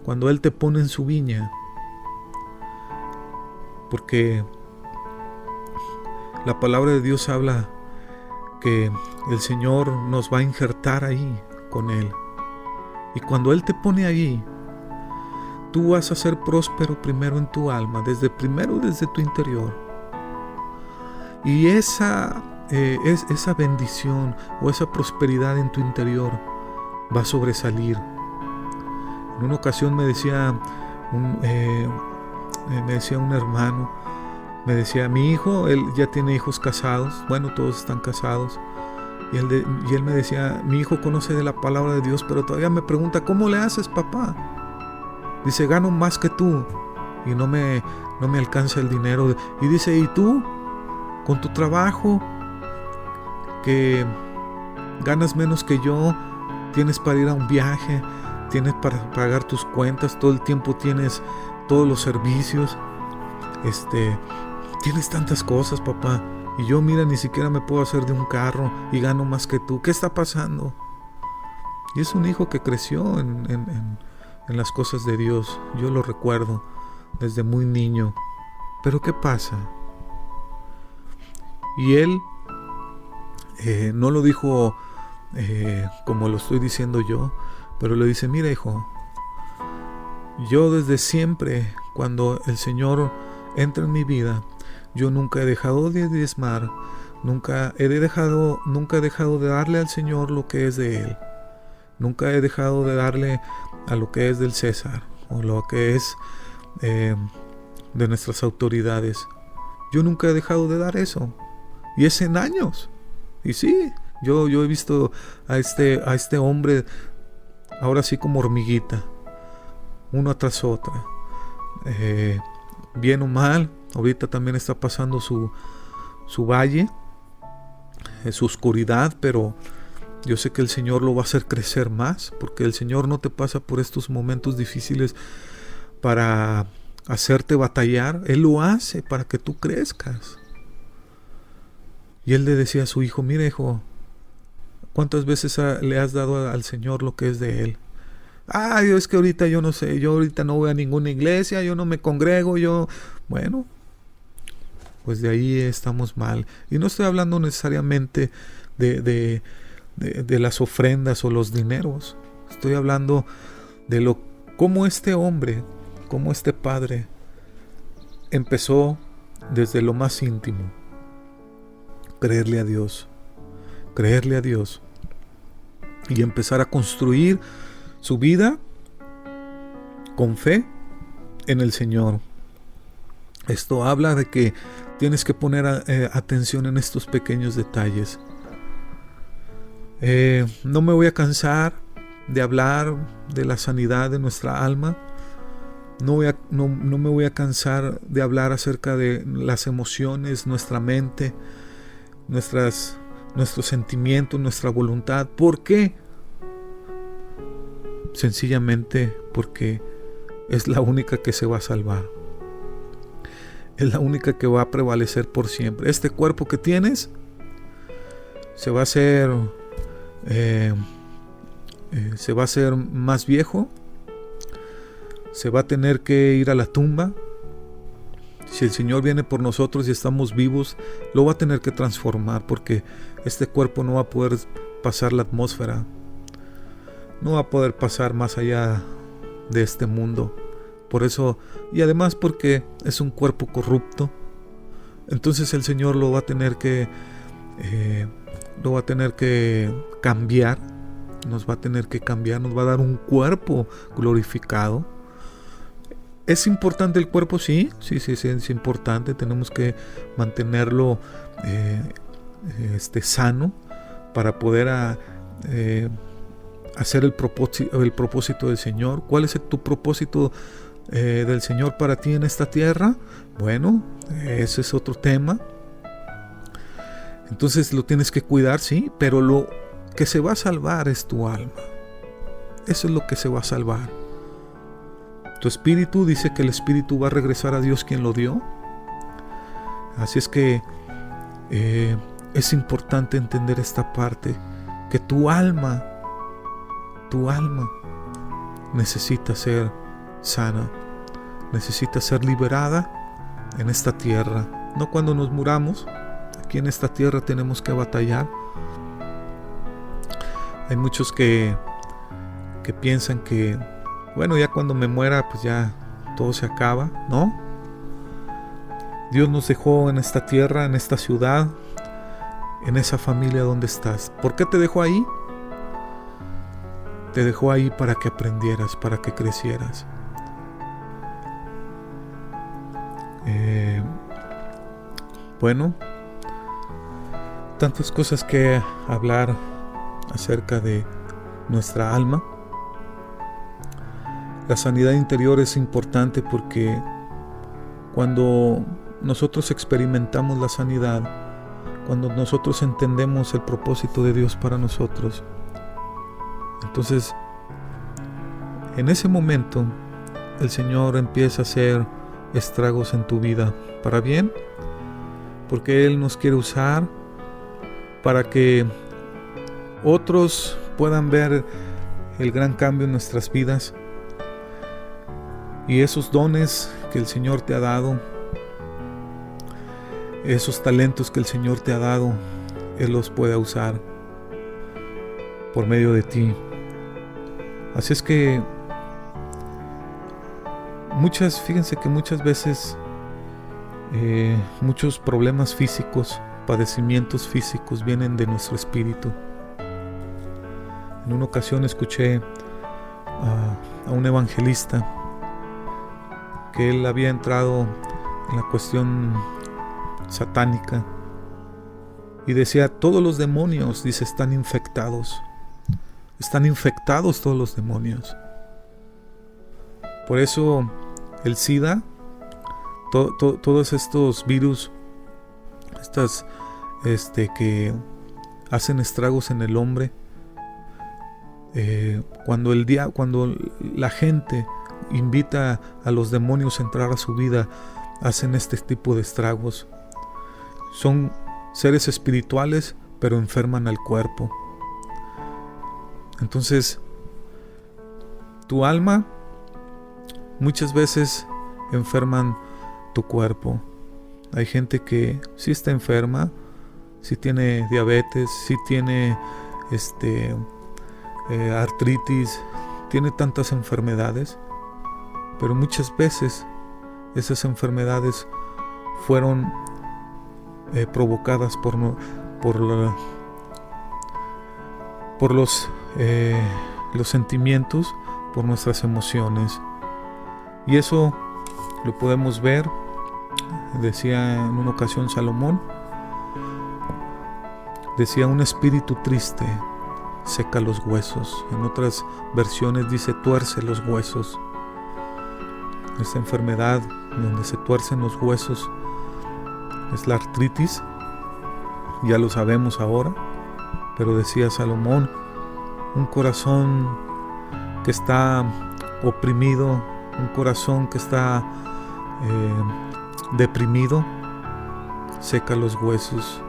cuando Él te pone en su viña, porque la palabra de Dios habla que el Señor nos va a injertar ahí con Él. Y cuando Él te pone ahí, tú vas a ser próspero primero en tu alma, desde tu interior. Y esa bendición o esa prosperidad en tu interior va a sobresalir. En una ocasión me decía un hermano, me decía: mi hijo, él ya tiene hijos casados, bueno, todos están casados, y él me decía: mi hijo conoce de la palabra de Dios, pero todavía me pregunta: ¿cómo le haces, papá? Dice: gano más que tú y no me alcanza el dinero. Y dice: ¿y tú? Con tu trabajo, que ganas menos que yo, tienes para ir a un viaje, tienes para pagar tus cuentas, todo el tiempo tienes todos los servicios, tienes tantas cosas, papá, y yo, mira, ni siquiera me puedo hacer de un carro y gano más que tú. ¿Qué está pasando? Y es un hijo que creció en las cosas de Dios. Yo lo recuerdo desde muy niño. Pero ¿qué pasa? Y él no lo dijo como lo estoy diciendo yo, pero le dice: mira, hijo, yo desde siempre, cuando el Señor entra en mi vida, yo nunca he dejado de diezmar, nunca he dejado de darle al Señor lo que es de Él, nunca he dejado de darle a lo que es del César, o lo que es de nuestras autoridades. Yo nunca he dejado de dar eso, y es en años. Y sí, yo he visto a este hombre ahora sí como hormiguita, una tras otra, bien o mal. Ahorita también está pasando su valle, su oscuridad, pero yo sé que el Señor lo va a hacer crecer más, porque el Señor no te pasa por estos momentos difíciles para hacerte batallar. Él lo hace para que tú crezcas. Y él le decía a su hijo: mira, hijo, ¿cuántas veces le has dado al Señor lo que es de Él? Ay, es que ahorita yo no sé, yo ahorita no voy a ninguna iglesia, yo no me congrego, bueno, pues de ahí estamos mal. Y no estoy hablando necesariamente de las ofrendas o los dineros. Estoy hablando de cómo este hombre, cómo este padre empezó desde lo más íntimo. Creerle a Dios y empezar a construir su vida con fe en el Señor. Esto habla de que tienes que poner atención en estos pequeños detalles. No me voy a cansar de hablar de la sanidad de nuestra alma. No me voy a cansar de hablar acerca de las emociones, nuestra mente, nuestros sentimientos, nuestra voluntad. ¿Por qué? Sencillamente porque es la única que se va a salvar. Es la única que va a prevalecer por siempre. Este cuerpo que tienes se va a hacer más viejo. Se va a tener que ir a la tumba. Si el Señor viene por nosotros y estamos vivos, lo va a tener que transformar, porque este cuerpo no va a poder pasar la atmósfera, no va a poder pasar más allá de este mundo. Por eso, y además porque es un cuerpo corrupto, entonces el Señor lo va a tener que cambiar, nos va a tener que cambiar, nos va a dar un cuerpo glorificado. ¿Es importante el cuerpo? Sí, es importante. Tenemos que mantenerlo sano para poder hacer el propósito del Señor. ¿Cuál es tu propósito del Señor para ti en esta tierra? Bueno, ese es otro tema. Entonces lo tienes que cuidar, sí, pero lo que se va a salvar es tu alma. Eso es lo que se va a salvar. Tu espíritu, dice que el espíritu va a regresar a Dios quien lo dio. Así es que es importante entender esta parte, que tu alma necesita ser sana, necesita ser liberada en esta tierra. No cuando nos muramos. Aquí en esta tierra tenemos que batallar. Hay muchos que piensan que, bueno, ya cuando me muera, pues ya todo se acaba. No. Dios nos dejó en esta tierra, en esta ciudad, en esa familia donde estás. ¿Por qué te dejó ahí? Te dejó ahí para que aprendieras, para que crecieras. Bueno, tantas cosas que hablar acerca de nuestra alma. La sanidad interior es importante porque cuando nosotros experimentamos la sanidad, cuando nosotros entendemos el propósito de Dios para nosotros, entonces en ese momento el Señor empieza a hacer estragos en tu vida para bien, porque Él nos quiere usar para que otros puedan ver el gran cambio en nuestras vidas, y esos dones que el Señor te ha dado, esos talentos que el Señor te ha dado, Él los puede usar por medio de ti. Así es que fíjense que muchas veces muchos problemas físicos, padecimientos físicos vienen de nuestro espíritu. En una ocasión escuché a un evangelista que él había entrado en la cuestión satánica y decía: todos los demonios, dice, están infectados todos los demonios. Por eso el SIDA, todos estos virus, estas que hacen estragos en el hombre, cuando la gente invita a los demonios a entrar a su vida, hacen este tipo de estragos. Son seres espirituales, pero enferman al cuerpo. Entonces, tu alma muchas veces enferman tu cuerpo. Hay gente que sí está enferma, sí tiene diabetes, sí tiene artritis, tiene tantas enfermedades, pero muchas veces esas enfermedades fueron provocadas por los sentimientos, por nuestras emociones. Y eso lo podemos ver, decía en una ocasión Salomón, decía: un espíritu triste seca los huesos. En otras versiones dice: tuerce los huesos. Esta enfermedad donde se tuercen los huesos es la artritis, ya lo sabemos ahora, pero decía Salomón: un corazón que está oprimido, un corazón que está deprimido, seca los huesos.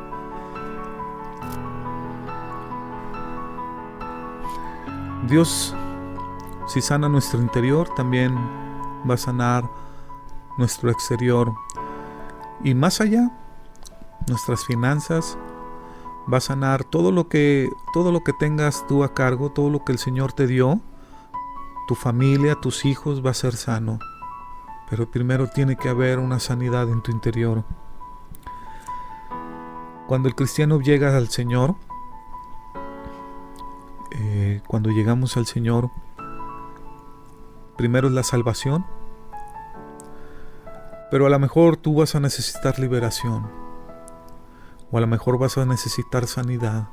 Dios, si sana nuestro interior, también va a sanar nuestro exterior. Y más allá, nuestras finanzas, va a sanar todo lo que tengas tú a cargo, todo lo que el Señor te dio, tu familia, tus hijos, va a ser sano. Pero primero tiene que haber una sanidad en tu interior. Cuando el cristiano llega al Señor, cuando llegamos al Señor, primero es la salvación, Pero a lo mejor tú vas a necesitar liberación. O a lo mejor vas a necesitar sanidad.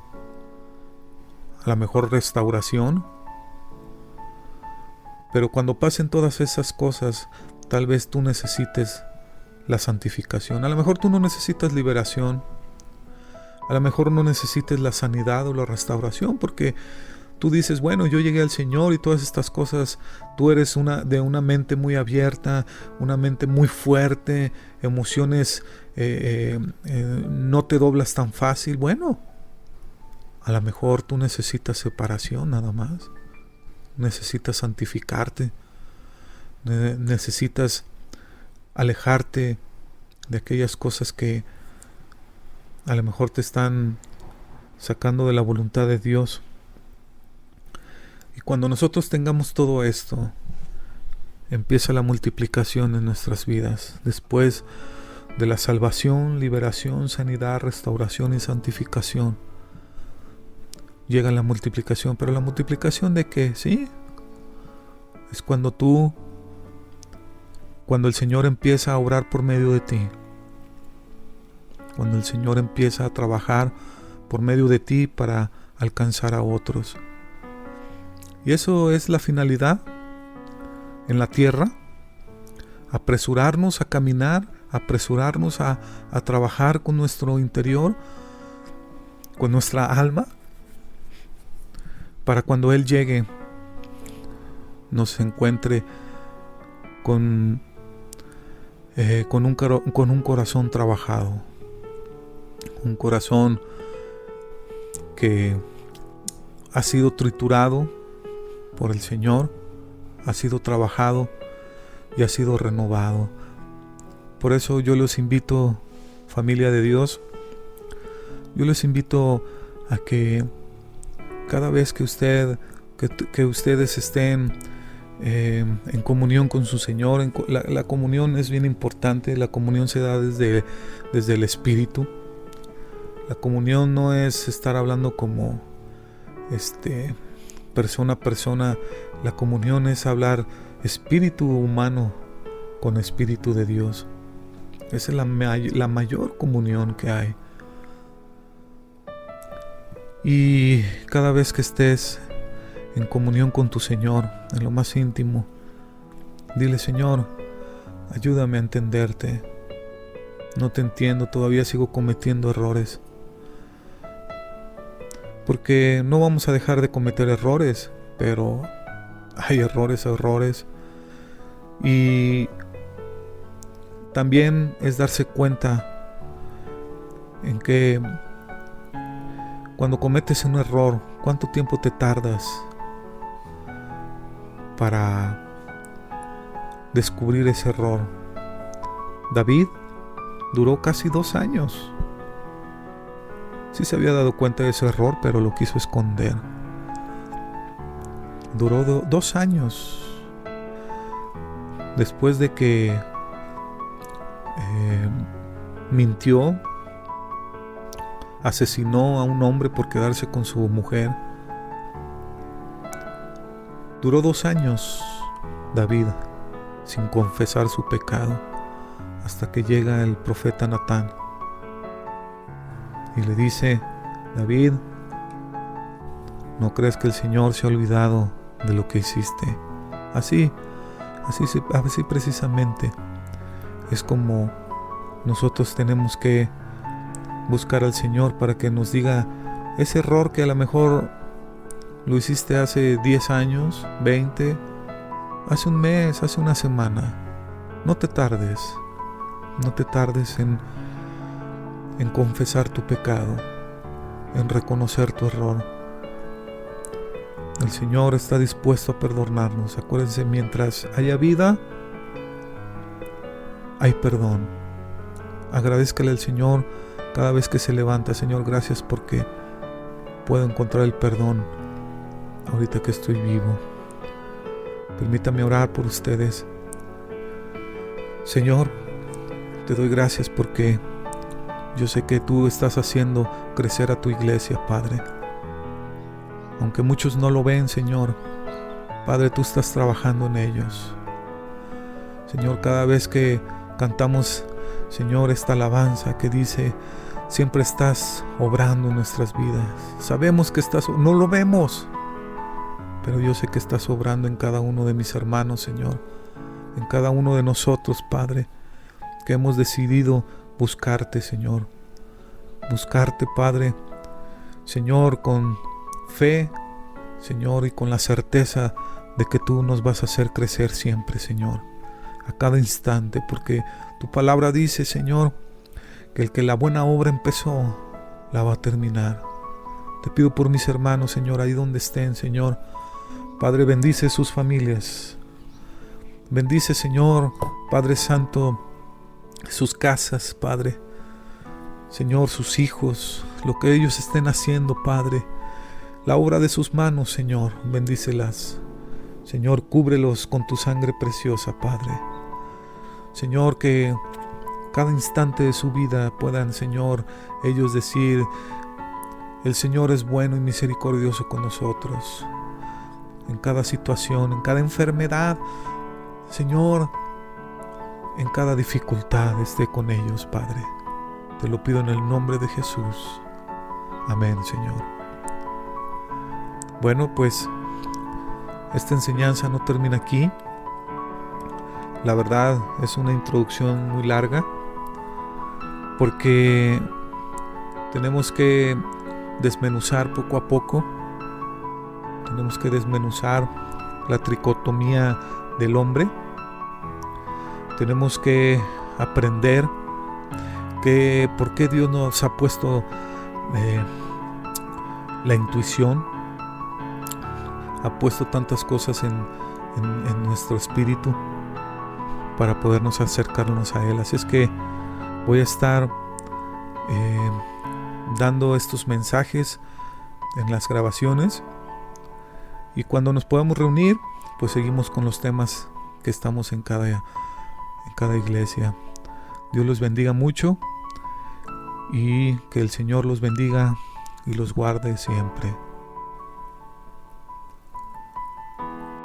A lo mejor restauración. Pero cuando pasen todas esas cosas, tal vez tú necesites la santificación. A lo mejor tú no necesitas liberación. A lo mejor no necesites la sanidad o la restauración, porque tú dices, bueno, yo llegué al Señor y todas estas cosas, tú eres de una mente muy abierta, una mente muy fuerte, emociones, no te doblas tan fácil. Bueno, a lo mejor tú necesitas separación nada más. Necesitas santificarte. Necesitas alejarte de aquellas cosas que a lo mejor te están sacando de la voluntad de Dios. Y cuando nosotros tengamos todo esto, empieza la multiplicación en nuestras vidas. Después de la salvación, liberación, sanidad, restauración y santificación, llega la multiplicación. Pero la multiplicación ¿de qué? Sí, es cuando el Señor empieza a obrar por medio de ti. Cuando el Señor empieza a trabajar por medio de ti para alcanzar a otros. Y eso es la finalidad en la tierra. Apresurarnos a caminar, apresurarnos a trabajar con nuestro interior, con nuestra alma, para cuando Él llegue nos encuentre con un corazón trabajado, un corazón que ha sido triturado por el Señor, ha sido trabajado y ha sido renovado. Por eso yo los invito, familia de Dios, yo les invito a que cada vez que ustedes estén en comunión con su Señor, la comunión es bien importante. La comunión se da desde el Espíritu. La comunión no es estar hablando como persona a persona. La comunión es hablar espíritu humano con espíritu de Dios. Esa es la mayor comunión que hay. Y cada vez que estés en comunión con tu Señor, en lo más íntimo, dile: Señor, ayúdame a entenderte. No te entiendo, todavía sigo cometiendo errores. Porque no vamos a dejar de cometer errores, pero hay errores. Y también es darse cuenta en que cuando cometes un error, ¿cuánto tiempo te tardas para descubrir ese error? David duró casi 2 años. Sí se había dado cuenta de ese error, pero lo quiso esconder. Duró 2 años después de que mintió, asesinó a un hombre por quedarse con su mujer. Duró 2 años David sin confesar su pecado, hasta que llega el profeta Natán y le dice: David, ¿no crees que el Señor se ha olvidado de lo que hiciste? Así precisamente es como nosotros tenemos que buscar al Señor para que nos diga ese error que a lo mejor lo hiciste hace 10 años, 20, hace un mes, hace una semana. No te tardes en confesar tu pecado, en reconocer tu error. El Señor está dispuesto a perdonarnos. Acuérdense, mientras haya vida, hay perdón. Agradézcale al Señor cada vez que se levanta: Señor, gracias porque puedo encontrar el perdón ahorita que estoy vivo. Permítame orar por ustedes. Señor, te doy gracias porque yo sé que tú estás haciendo crecer a tu iglesia, Padre. Aunque muchos no lo ven, Señor, Padre, tú estás trabajando en ellos. Señor, cada vez que cantamos, Señor, esta alabanza que dice: siempre estás obrando en nuestras vidas. Sabemos que no lo vemos, pero yo sé que estás obrando en cada uno de mis hermanos, Señor, en cada uno de nosotros, Padre, que hemos decidido buscarte, Señor. Buscarte, Padre, Señor, con fe, Señor, y con la certeza de que tú nos vas a hacer crecer siempre, Señor, a cada instante, porque tu palabra dice, Señor, que el que la buena obra empezó, la va a terminar. Te pido por mis hermanos, Señor, ahí donde estén, Señor. Padre, bendice sus familias. Bendice, Señor, Padre Santo, sus casas, Padre. Señor, sus hijos, lo que ellos estén haciendo, Padre. La obra de sus manos, Señor, bendícelas. Señor, cúbrelos con tu sangre preciosa, Padre. Señor, que cada instante de su vida puedan, Señor, ellos decir: el Señor es bueno y misericordioso con nosotros. En cada situación, en cada enfermedad, Señor, en cada dificultad esté con ellos, Padre. Te lo pido en el nombre de Jesús. Amén, Señor. Bueno, pues esta enseñanza no termina aquí. La verdad es una introducción muy larga, porque tenemos que desmenuzar poco a poco. Tenemos que desmenuzar la tricotomía del hombre. Tenemos que aprender por qué Dios nos ha puesto la intuición, ha puesto tantas cosas en nuestro espíritu para podernos acercarnos a Él. Así es que voy a estar dando estos mensajes en las grabaciones, y cuando nos podamos reunir, pues seguimos con los temas que estamos en cada iglesia. Dios los bendiga mucho, y que el Señor los bendiga y los guarde siempre.